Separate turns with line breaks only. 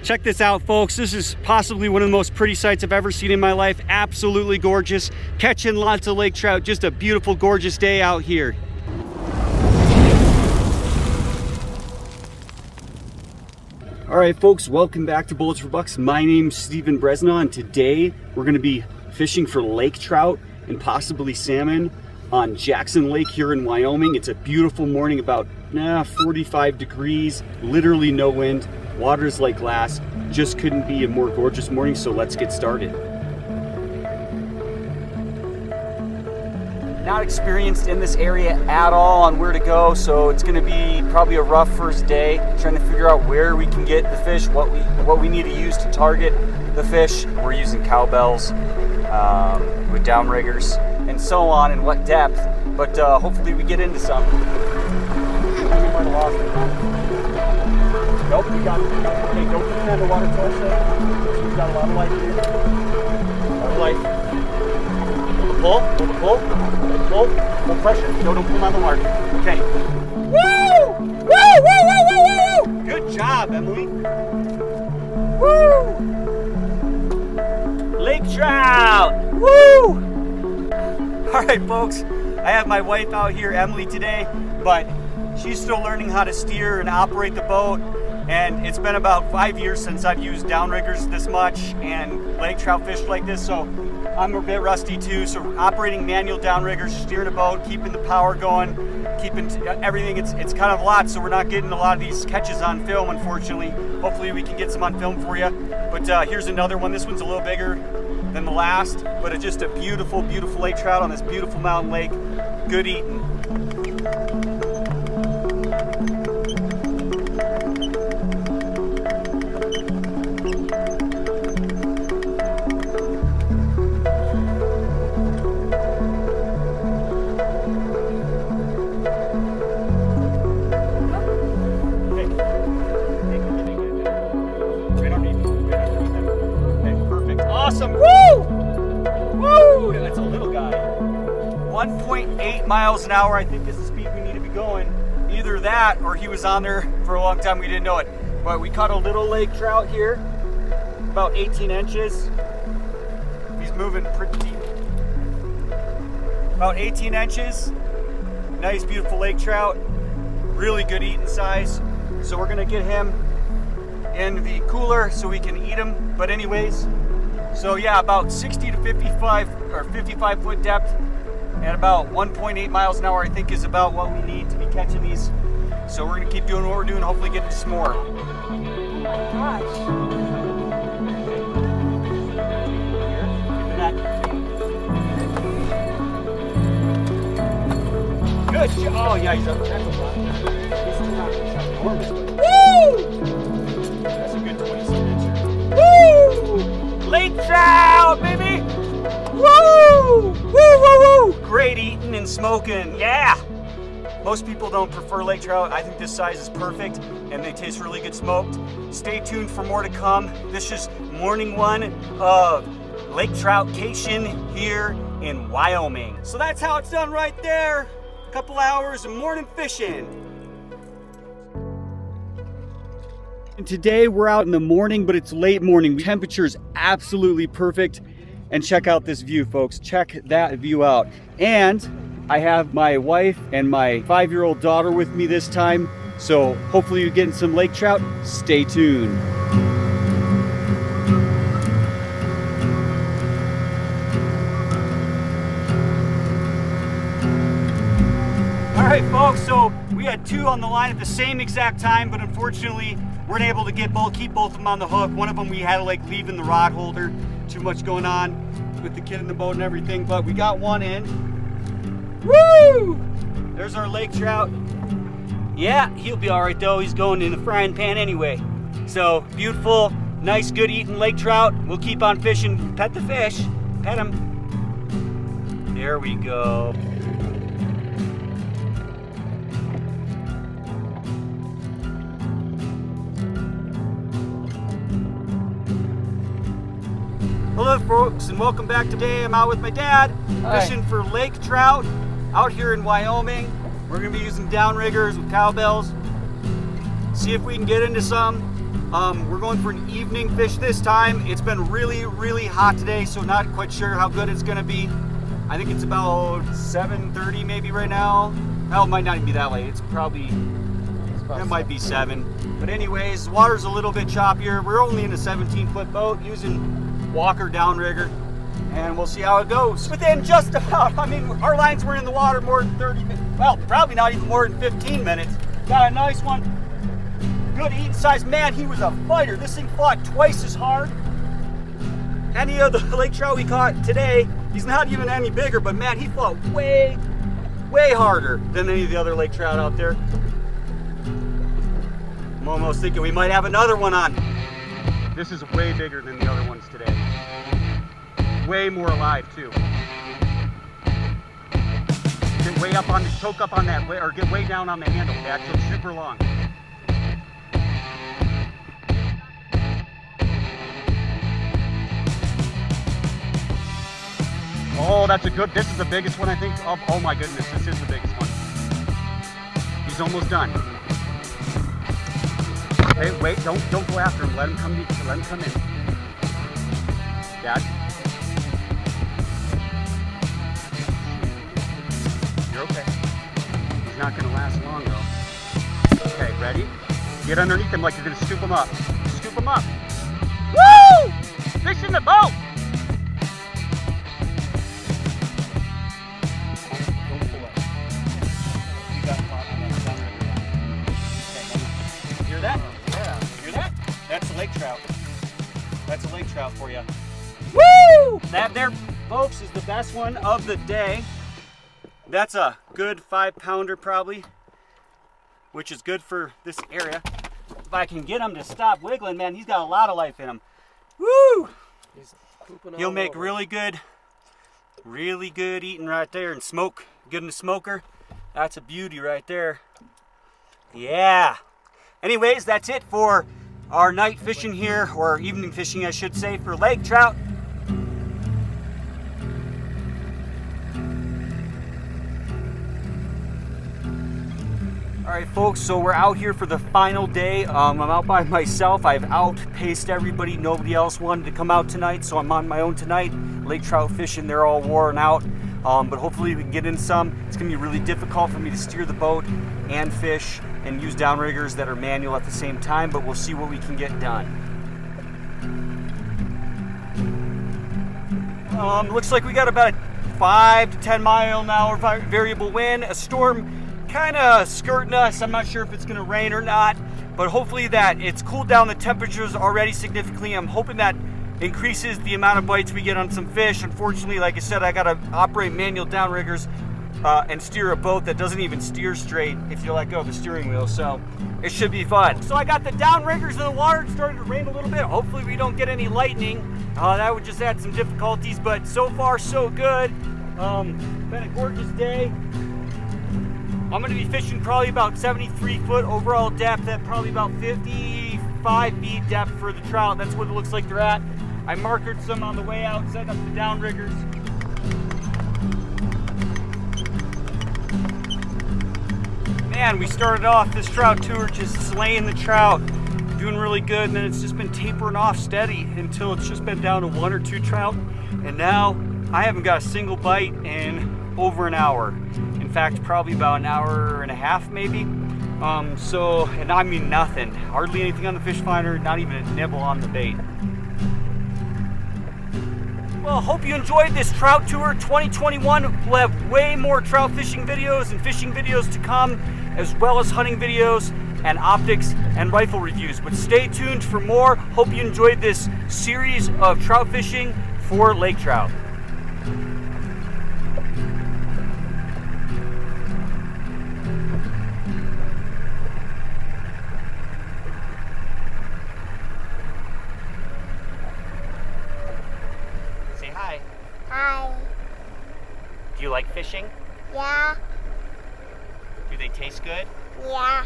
Check this out, folks. This is possibly one of the most pretty sights I've ever seen in my life. Absolutely gorgeous. Catching lots of lake trout. Just a beautiful, gorgeous day out here. All right, folks, welcome back to Bullets for Bucks. My name's Steven Bresnaugh, and today we're going to be fishing for lake trout and possibly salmon on Jackson Lake here in Wyoming. It's a beautiful morning, about 45 degrees, literally no wind. Water's like glass. Just couldn't be a more gorgeous morning, so let's get started. Not experienced in this area at all on where to go, so it's going to be probably a rough first day trying to figure out where we can get the fish, what we need to use to target the fish. We're using cowbells with downriggers and so on, and what depth, but hopefully we get into some. Nope, we got it. Okay, don't put it on the water till I say. We've got a lot of life here. A lot of life. Pull. Pull pressure. No, don't pull on the mark. Okay. Woo! Woo! Good job, Emily. Woo! Lake trout! Woo! All right, folks. I have my wife out here, Emily, today, but she's still learning how to steer and operate the boat. And it's been about 5 years since I've used downriggers this much and lake trout fish like this, so I'm a bit rusty too. So operating manual downriggers, steering a boat, keeping the power going, keeping everything, it's kind of a lot, so we're not getting a lot of these catches on film, unfortunately. Hopefully we can get some on film for you. But here's another one. This one's a little bigger than the last, but it's just a beautiful, beautiful lake trout on this beautiful mountain lake. Good eating. Awesome. Woo! Woo! That's a little guy. 1.8 miles an hour, I think, is the speed we need to be going. Either that or he was on there for a long time, we didn't know it. But we caught a little lake trout here, about 18 inches. He's moving pretty deep. About 18 inches. Nice, beautiful lake trout. Really good eating size. So we're gonna get him in the cooler so we can eat him. But anyways, so yeah, about 60 to 55 foot depth and about 1.8 miles an hour, I think, is about what we need to be catching these. So we're gonna keep doing what we're doing, hopefully get some more. Oh my gosh. Good job. Oh yeah, he's up. That's a lot. He's not enormous, but woo! That's a good 27 incher. Woo! Lake trout, baby! Woo! Woo, woo, woo! Great eating and smoking, yeah! Most people don't prefer lake trout. I think this size is perfect, and they taste really good smoked. Stay tuned for more to come. This is morning one of lake troutcation here in Wyoming. So that's how it's done right there. A couple hours of morning fishing. And today we're out in the morning, but it's late morning. Temperature is absolutely perfect. And check out this view, folks. Check that view out. And I have my wife and my 5-year-old daughter with me this time. So hopefully you're getting some lake trout. Stay tuned. All right, folks, so we had 2 on the line at the same exact time, but unfortunately weren't able to keep both of them on the hook. One of them we had to leave in the rod holder. Too much going on with the kid in the boat and everything, but we got one in. Woo! There's our lake trout. Yeah, he'll be all right though. He's going in the frying pan anyway. So beautiful, nice, good eating lake trout. We'll keep on fishing. Pet the fish. Pet him. There we go. Hello folks, and welcome back. Today I'm out with my dad. Hi. Fishing for lake trout out here in Wyoming. We're gonna be using downriggers with cowbells. See if we can get into some. We're going for an evening fish this time. It's been really, really hot today, so not quite sure how good it's gonna be. I think it's about 7:30 maybe right now. Well, it might not even be that late. It's probably, it might be 7. But anyways, water's a little bit choppier. We're only in a 17-foot boat using Walker downrigger, and we'll see how it goes. Within just about, I mean, our lines were in the water more than 30 minutes. Well, probably not even more than 15 minutes. Got a nice one. Good eating size. Man, he was a fighter. This thing fought twice as hard. Any of the lake trout we caught today, he's not even any bigger, but man, he fought way harder than any of the other lake trout out there. I'm almost thinking we might have another one on. This is way bigger than the other ones today. Way more alive too. Get way up on the, choke up on that, or get way down on the handle, Dad, so it's super long. Oh, that's a good, this is the biggest one I think. Oh my goodness, this is the biggest one. He's almost done. Hey, wait, don't go after him. Let him come in. Dad. You're okay. He's not gonna last long though. Okay, ready? Get underneath him like you're gonna scoop him up. Scoop him up. Woo! Fish in the boat! That's a lake trout. That's a lake trout for you. Woo! That there, folks, is the best one of the day. That's a good 5-pounder probably, which is good for this area. If I can get him to stop wiggling, man, he's got a lot of life in him. Woo! He'll make really good eating right there, and smoke, good in the smoker. That's a beauty right there. Yeah. Anyways, that's it for our night fishing here, or evening fishing I should say, for lake trout. Alright folks, so we're out here for the final day. I'm out by myself. I've outpaced everybody. Nobody else wanted to come out tonight, so I'm on my own tonight. Lake trout fishing, they're all worn out. But hopefully we can get in some. It's going to be really difficult for me to steer the boat and fish and use downriggers that are manual at the same time, but we'll see what we can get done. Looks like we got about a 5 to 10 mile an hour variable wind. A storm kind of skirting us. I'm not sure if it's going to rain or not, but hopefully that it's cooled down the temperatures already significantly. I'm hoping that increases the amount of bites we get on some fish. Unfortunately, like I said, I got to operate manual downriggers and steer a boat that doesn't even steer straight if you let go of the steering wheel, so it should be fun. So I got the downriggers in the water. It started to rain a little bit. Hopefully we don't get any lightning. That would just add some difficulties, but so far so good. Been a gorgeous day. I'm going to be fishing probably about 73 foot overall depth at probably about 55 feet depth for the trout. That's what it looks like they're at. I markered some on the way out, setting up the downriggers. Man, we started off this trout tour just slaying the trout, doing really good, and then it's just been tapering off steady until it's just been down to 1 or 2 trout. And now I haven't got a single bite in over an hour. In fact, probably about an hour and a half maybe. And I mean nothing, hardly anything on the fish finder, not even a nibble on the bait. Well, hope you enjoyed this trout tour 2021. We'll have way more trout fishing videos and fishing videos to come, as well as hunting videos and optics and rifle reviews. But stay tuned for more. Hope you enjoyed this series of trout fishing for lake trout. Say hi.
Hi.
Do you like fishing?
Yeah.
Do they taste good?
Yeah.